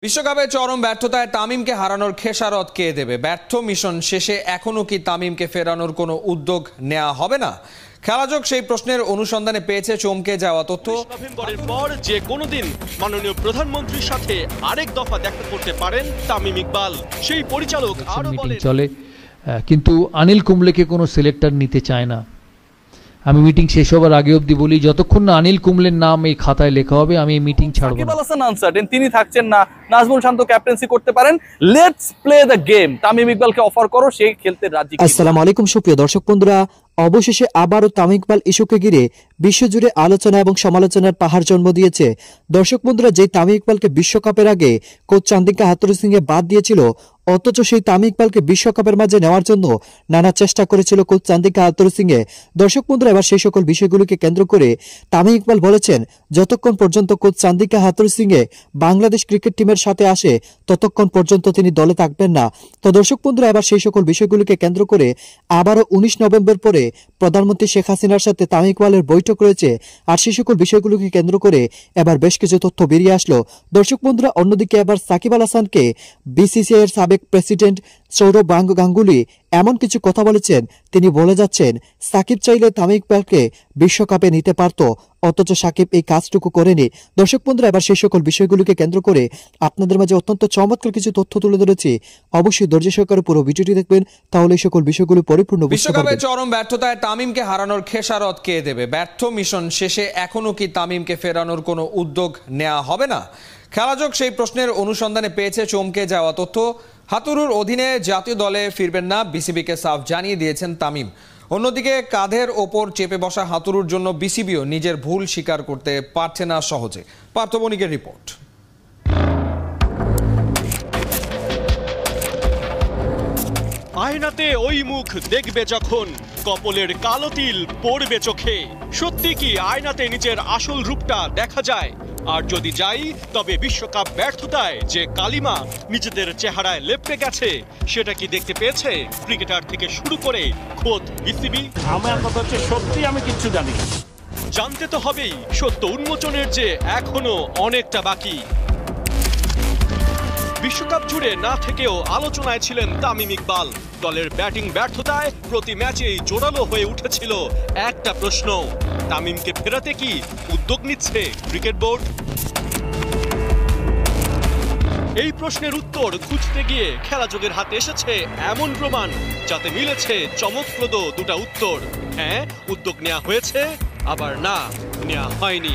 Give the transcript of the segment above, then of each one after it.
বিশ্বকাপে চরম ব্যর্থতায় তামিমকে হারানোর খেসারত কে দেবে? ব্যর্থ মিশন শেষে এখনো কি তামিমকে ফেরানোর কোনো উদ্যোগ নেওয়া হবে না? খেলাযোগ সেই প্রশ্নের অনুসন্ধানে পেয়েছে চমকে যাওয়া তথ্য। নভেম্বরের পর যে কোনো দিন মাননীয় প্রধানমন্ত্রীর সাথে আরেক দফা দেখা করতে পারেন তামিম ইকবাল। সেই পরিচালক আরো বলেন, চলে কিন্তু অনিল কুম্বলেকে কোনো সিলেক্টর নিতে চায় না। আমি মিটিং শেষ হবার আগে অবধি বলি, যতক্ষণ না অনিল কুম্বলের নাম এই খাতায় লেখা হবে আমি এই মিটিং ছাড়ব না। সাকিব আল হাসান আনসার্টেন, তিনি থাকছেন না। নাজমুল শান্ত ক্যাপ্টেন্সি করতে পারেন। Let's play the game. Tamim ইকবালকে অফার করো, সে খেলতে রাজি। আসসালামু আলাইকুম সুপ্রিয় দর্শক বন্ধুরা, অবশেষে আবারও তামিম ইকবাল ইস্যুকে ঘিরে বিশ্বজুড়ে আলোচনা এবং সমালোচনার পাহাড় জন্ম দিয়েছে। দর্শক বন্ধুরা, যে তামিম ইকবালকে বিশ্বকাপের আগে কোচ চান্দিকা হাথুরুসিংহে বাদ দিয়েছিল, অথচ সেই তামিম ইকবালকে বিশ্বকাপের মাঝে নেওয়ার জন্য নানা চেষ্টা করেছিল কোচ চান্দিকা হাথুরুসিংহে। দর্শক বন্ধুরা, এবার সেই সকল বিষয়গুলিকে কেন্দ্র করে তামিম ইকবাল বলেছেন, যতক্ষণ পর্যন্ত কোচ চান্দিকা হাথুরুসিংহে বাংলাদেশ ক্রিকেট টিমের সাথে আসে ততক্ষণ পর্যন্ত তিনি দলে থাকবেন না। তো দর্শক বন্ধুরা, এবার সেই সকল বিষয়গুলিকে কেন্দ্র করে আবারও 19 নভেম্বর পরে প্রধানমন্ত্রী শেখ হাসিনার সাথে তামিম ইকবালের বৈঠক রয়েছে। আর সেই সকল বিষয়গুলোকে কেন্দ্র করে এবার বেশ কিছু তথ্য বেরিয়ে আসলো। দর্শক বন্ধুরা, অন্যদিকে এবার সাকিব আল হাসানকে বিসিসিআই এর সাবেক প্রেসিডেন্ট সৌরভ গাঙ্গুলি এমন কিছু কথা বলেছেন, তিনি বলে যাচ্ছেন সাকিব চাইলে তামিম ইকবালকে বিশ্বকাপে নিতে পারত, অথচ সাকিব এই কাজটুকু করেনি। দর্শক বন্ধুরা, এবার সেই সকল বিষয়গুলোকে কেন্দ্র করে আপনাদের মাঝে অত্যন্ত চমৎকার কিছু তথ্য তুলে ধরেছি। অবশ্যই ধৈর্য সহকারে পুরো ভিডিওটি দেখবেন, তাহলে এই সকল বিষয়গুলো পরিপূর্ণ বুঝতে পারবেন। বিশ্বকাপে চরম ব্যর্থতায় তামিমকে হারানোর খেসারত কে দেবে? ব্যর্থ মিশন শেষে এখনো কি তামিমকে ফেরানোর কোনো উদ্যোগ নেওয়া হবে না? খেলাযোগ সেই প্রশ্নের অনুসন্ধানে পেয়েছে চমকে যাওয়া তথ্য। হাতুরুর অধীনে জাতীয় দলে ফিরবেন না, বিসিবিকে সাফ জানিয়ে দিয়েছেন তামিম। অন্যদিকে কাঁধের ওপর চেপে বসা হাতুরুর জন্য বিসিবিও নিজের ভুল স্বীকার করতে পারছে না সহজে। পার্থ বণিকের রিপোর্ট। আয়নাতে ওই মুখ দেখবে যখন, কপলের কালো তিল পড়বে চোখে। সত্যি কি আয়নাতে নিজের আসল রূপটা দেখা যায়? আর যদি যাই, তবে বিশ্বকাপ ব্যর্থতায় যে কালিমা নিজেদের চেহারায় লেপটে গেছে, সেটা কি দেখতে পেয়েছে ক্রিকেটার থেকে শুরু করে খোদ বিসিবি? আমার কথা হচ্ছে, সত্যি আমি কিচ্ছু জানি না। জানতে তো হবেই, সত্য উন্মোচনের যে এখনো অনেকটা বাকি। বিশ্বকাপ জুড়ে না থেকেও আলোচনায় ছিলেন তামিম ইকবাল। দলের ব্যাটিং ব্যর্থতায় প্রতি ম্যাচেই জোরালো হয়ে উঠেছিল একটা প্রশ্ন, তামিমকে ফেরাতে কি উদ্যোগ নিচ্ছে ক্রিকেট বোর্ড? এই প্রশ্নের উত্তর খুঁজতে গিয়ে খেলাযোগের হাতে এসেছে এমন প্রমাণ, যাতে মিলেছে চমকপ্রদ দুটা উত্তর। হ্যাঁ, উদ্যোগ নেওয়া হয়েছে, আবার না, নেওয়া হয়নি।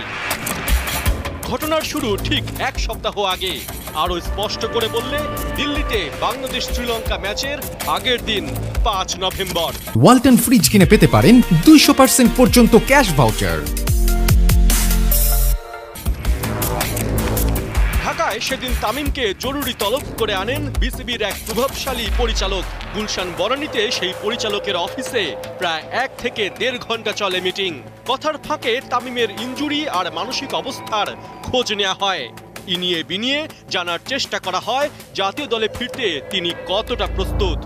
ঘটনার শুরু ঠিক এক সপ্তাহ আগে। আরো স্পষ্ট করে বললে, দিল্লিতে বাংলাদেশ শ্রীলঙ্কা ম্যাচের আগের দিন 5 নভেম্বর। ওয়ালটন ফ্রিজ কিনে পেতে পারেন 200% পর্যন্ত ক্যাশ ভাউচার। ঢাকায় সেদিন তামিমকে জরুরি তলব করে আনেন বিসিবির এক প্রভাবশালী পরিচালক। গুলশান বনানীতে সেই পরিচালকের অফিসে প্রায় 1 থেকে 1.5 ঘন্টা চলে মিটিং। কথার ফাঁকে তামিমের ইনজুরি আর মানসিক অবস্থার খোঁজ নেওয়া হয়। ইনিয়ে বিনিয়ে জানার চেষ্টা করা হয় জাতীয় দলে ফিরতে তিনি কতটা প্রস্তুত।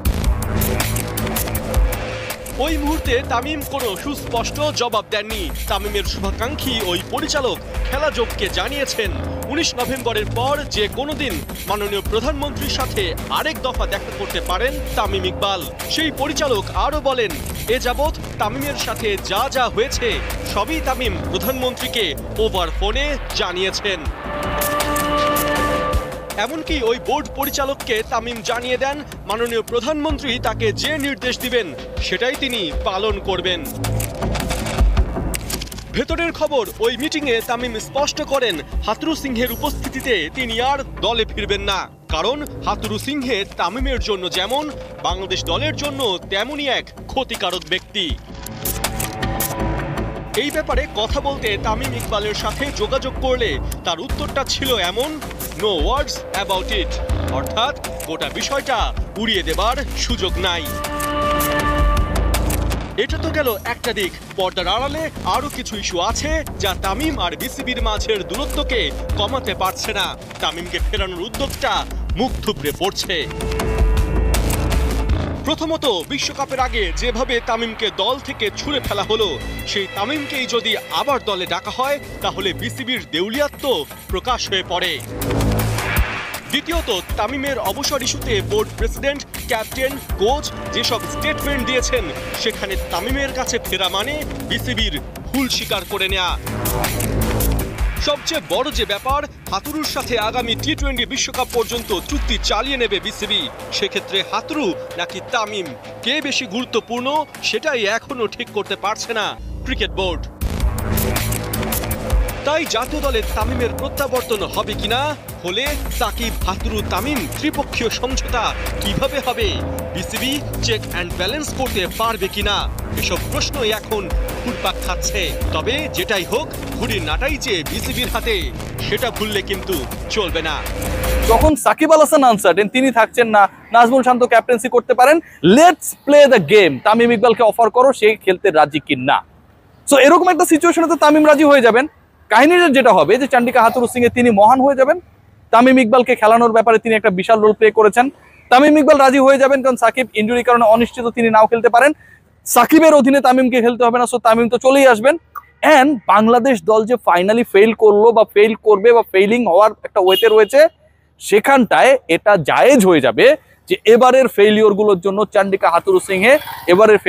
ওই মুহূর্তে তামিম কোনো সুস্পষ্ট জবাব দেননি। তামিমের শুভাকাঙ্ক্ষী ওই পরিচালক খেলাযোগকে জানিয়েছেন, 19 নভেম্বরের পর যে কোনো দিন মাননীয় প্রধানমন্ত্রীর সাথে আরেক দফা দেখা করতে পারেন তামিম ইকবাল। সেই পরিচালক আরো বলেন, এ যাবৎ তামিমের সাথে যা যা হয়েছে সবই তামিম প্রধানমন্ত্রীকে ওভার ফোনে জানিয়েছেন। এমনকি ওই বোর্ড পরিচালককে তামিম জানিয়ে দেন, মাননীয় প্রধানমন্ত্রী তাকে যে নির্দেশ দিবেন সেটাই তিনি পালন করবেন। ভেতরের খবর, ওই মিটিংয়ে তামিম স্পষ্ট করেন, হাথুরুসিংহের উপস্থিতিতে তিনি আর দলে ফিরবেন না। কারণ হাথুরুসিংহে তামিমের জন্য যেমন, বাংলাদেশ দলের জন্য তেমনই এক ক্ষতিকারক ব্যক্তি। এই ব্যাপারে কথা বলতে তামিম ইকবালের সাথে যোগাযোগ করলে তার উত্তরটা ছিল এমন, নো ওয়ার্ডস অ্যাবাউট ইট, অর্থাৎ গোটা বিষয়টা উড়িয়ে দেবার সুযোগ নাই। এটা তো গেল একটা দিক। পর্দার আড়ালে আরো কিছু ইস্যু আছে, যা তামিম আর বিসিবির মাঝের দূরত্বকে কমাতে পারছে না। তামিমকে ফেরানোর উদ্যোগটা মুখ থুবড়ে পড়ছে। প্রথমত, বিশ্বকাপের আগে যেভাবে তামিমকে দল থেকে ছুঁড়ে ফেলা হলো, সেই তামিমকেই যদি আবার দলে ডাকা হয়, তাহলে বিসিবির দেউলিয়াত্ব প্রকাশ হয়ে পড়ে। দ্বিতীয়ত, তামিমের অবসর ইস্যুতে বোর্ড প্রেসিডেন্ট, ক্যাপ্টেন, কোচ যেসব স্টেটমেন্ট দিয়েছেন সেখানে তামিমের কাছে ফেরা মানে বিসিবির ভুল স্বীকার করে নেয়া। সবচেয়ে বড় যে ব্যাপার, হাতুরুর সাথে আগামী টি-20 বিশ্বকাপ পর্যন্ত চুক্তি চালিয়ে নেবে বিসিবি। সেক্ষেত্রে হাতুরু নাকি তামিম, কে বেশি গুরুত্বপূর্ণ সেটাই এখনো ঠিক করতে পারছে না ক্রিকেট বোর্ড। তাই জাতীয় দলে তামিমের প্রত্যাবর্তন হবে কিনা, হলে সাকিব, হাতুরু, তামিম ত্রিপক্ষীয় সমঝোতা কিভাবে হবে, বিসিবি চেক অ্যান্ড ব্যালেন্স করতে পারবে কিনা, এসব প্রশ্নই এখন ঘুরপাক খাচ্ছে। তবে যেটাই হোক, ঘুড়ির নাটাই যে বিসিবির হাতে, সেটা ভুললে কিন্তু চলবে না। যখন সাকিব আল হাসান আনসার্টেন, তিনি থাকছেন না, নাজমুল শান্ত ক্যাপ্টেন্সি করতে পারেন, let's play the game, Tamim ইকবালকে অফার করো, সে খেলতে রাজি কি না। সো এরকম একটা সিচুয়েশনে তো তামিম রাজি হয়ে যাবেন। কাহিনীটা যেটা হবে যে চান্ডিকা হাথুরু সিং এ তিনি মহান হয়ে যাবেন, তামিম ইকবালকে খেলানোর ব্যাপারে তিনি একটা বিশাল রোল প্লে করেছেন, তামিম ইকবাল রাজি হয়ে যাবেন, কারণ সাকিব ইনজুরির কারণে অনিশ্চিত, তিনি নাও খেলতে পারেন, সাকিবের অধীনে তামিমকে খেলতে হবে না, সো তামিম তো চলেই আসবেন। এন্ড বাংলাদেশ দল যে ফাইনালি ফেল করলো বা ফেল করবে বা ফেইলিং হওয়ার একটা ওয়েতে রয়েছে, সেখানটায় এটা জায়েজ হয়ে যাবে যে এবারের ফেইলিওর গুলোর জন্য চান্ডিকা হাথুরু সিং এ, এবারের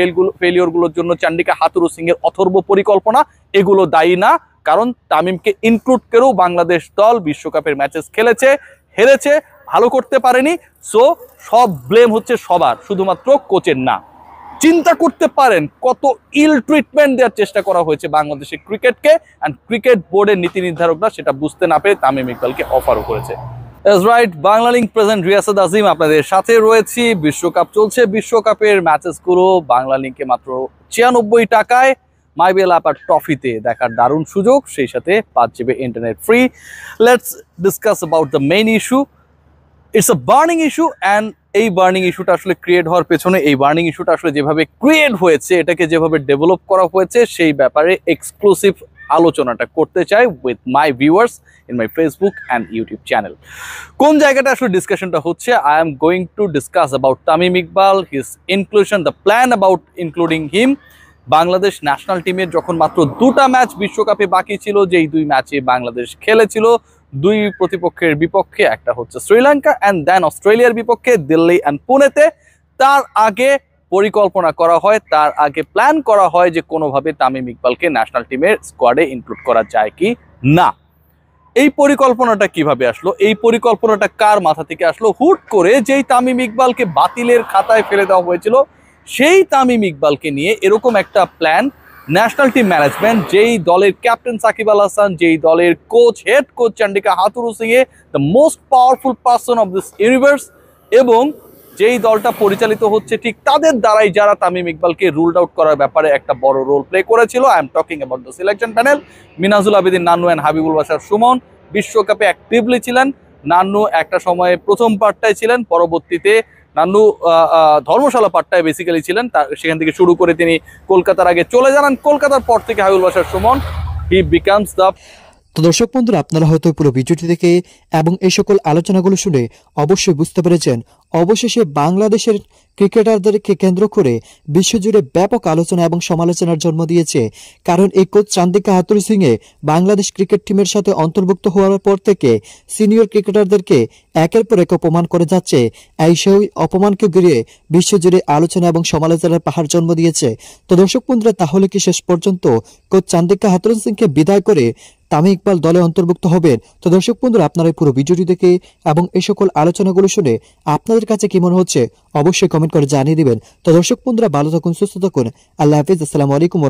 ফেইলিওর গুলোর জন্য চান্ডিকা হাথুরু সিং এর অথর্ব পরিকল্পনা, এগুলো দায়ী না। কারণ তামিমকে ইনক্লুড করেও বাংলাদেশ দল বিশ্বকাপের ম্যাচেস খেলেছে, হেরেছে, ভালো করতে পারেনি। সো সব ব্লেম হচ্ছে সবার, শুধুমাত্র কোচের না। চিন্তা করতে পারেন কত ইল ট্রিটমেন্ট দেওয়ার চেষ্টা করা হয়েছে বাংলাদেশের ক্রিকেটকে, এন্ড ক্রিকেট বোর্ডের নীতি নির্ধারকরা সেটা বুঝতে না পেরে তামিম ইকবালকে অফারও করেছে। Right, Bangla link present Riasad Azim আপনাদের সাথে রয়েছি। বিশ্বকাপ চলছে, বিশ্বকাপের ম্যাচেসগুলো বাংলা লিংকে মাত্র 96 টাকায় মাইবেল আপার ট্রফিতে দেখার দারুণ সুযোগ, সেই সাথে 5 GB internet free. Let's discuss about the main issue. It's a burning issue, and এই বার্নিং ইস্যুটা আসলে ক্রিয়েট হওয়ার পেছনে, এই বার্নিং ইস্যুটা আসলে যেভাবে ক্রিয়েট হয়েছে, এটাকে যেভাবে ডেভেলপ করা হয়েছে, সেই ব্যাপারে এক্সক্লুসিভ আলোচনাটা করতে চাই with my viewers in my Facebook and YouTube channel. কোন জায়গাটা আসলে ডিসকাশনটা হচ্ছে, I am going to discuss about Tamim Iqbal, his inclusion, the plan about including him. Bangladesh national টিমের যখন মাত্র 2টা ম্যাচ বিশ্বকাপে বাকি ছিল, যেই 2 ম্যাচে বাংলাদেশ খেলেছিল 2 প্রতিপক্ষের বিপক্ষে, একটা হচ্ছে শ্রীলঙ্কা অ্যান্ড দেন অস্ট্রেলিয়ার বিপক্ষে দিল্লি অ্যান্ড পুনেতে। তার আগে পরিকল্পনা করা হয়, তার আগে প্ল্যান করা হয় যে কোনোভাবে তামিম ইকবালকে ন্যাশনাল টিমের স্কোয়াডে ইনক্লুড করা যায় কি না। এই পরিকল্পনাটা কিভাবে আসলো, এই পরিকল্পনাটা কার মাথা থেকে আসলো? হুট করে যেই তামিম ইকবালকে বাতিলের খাতায় ফেলে দেওয়া হয়েছিল, সেই তামিম ইকবালকে নিয়ে এরকম একটা প্ল্যান ন্যাশনাল টিম ম্যানেজমেন্ট, যেই দলের ক্যাপ্টেন সাকিব আল হাসান, যেই দলের coach, head coach Chandika Hathuru Singh A, the most powerful person of this universe, এবং যেই দলটা পরিচালিত হচ্ছে ঠিক তাদের দ্বারাই, যারা তামিম ইকবালকে রুলড আউট করার ব্যাপারে একটা বড় রোল প্লে করেছিল। I am talking about the selection panel. Minajul Abedin Nannu and Habibul Bashar Suman বিশ্বকাপে অ্যাক্টিভলি ছিলেন। নান্নু একটা সময়ে প্রথম পার্টটায় ছিলেন, পরবর্তীতে নান্নু ধর্মশালা পাট্টায় বেসিক্যালি ছিলেন, সেখান থেকে শুরু করে তিনি কলকাতার আগে চলে যান, কলকাতার পর থেকে হাবিবুল বাশার সুমন হি বিকামস দ্য। তো দর্শক বন্ধুরা, আপনারা হয়তো পুরো ভিডিওটি দেখে এবং এই সকল আলোচনাগুলো শুনে অবশ্যই বুঝতে পেরেছেন, অবশেষে বাংলাদেশের ক্রিকেটারদেরকে কেন্দ্র করে বিশ্বজুড়ে ব্যাপক আলোচনা এবং সমালোচনার জন্ম দিয়েছে। কারণ এই কোচ চান্দিকা হাথুরু সিং এ বাংলাদেশ ক্রিকেট টিমের সাথে অন্তর্ভুক্ত হওয়ার পর থেকে সিনিয়র ক্রিকেটারদেরকে একের পর এক অপমান করে যাচ্ছে। এই সেই অপমানকে ঘিরে বিশ্বজুড়ে আলোচনা এবং সমালোচনার পাহাড় জন্ম দিয়েছে। তো দর্শক বন্ধুরা, তাহলে কি শেষ পর্যন্ত কোচ চান্দিকা হাথুরু সিংকে বিদায় করে তামিম ইকবাল দলে অন্তর্ভুক্ত হবেন? তো দর্শক বন্ধুরা, আপনারা পুরো ভিডিওটি দেখে এবং এই সকল আলোচনাগুলো শুনে আপনাদের কাছে কি মনে হচ্ছে অবশ্যই কমেন্ট করে জানিয়ে দিবেন। তো দর্শক বন্ধুরা, ভালো থাকুন, সুস্থ থাকুন, আল্লাহ হাফিজ, আসসালামু আলাইকুম।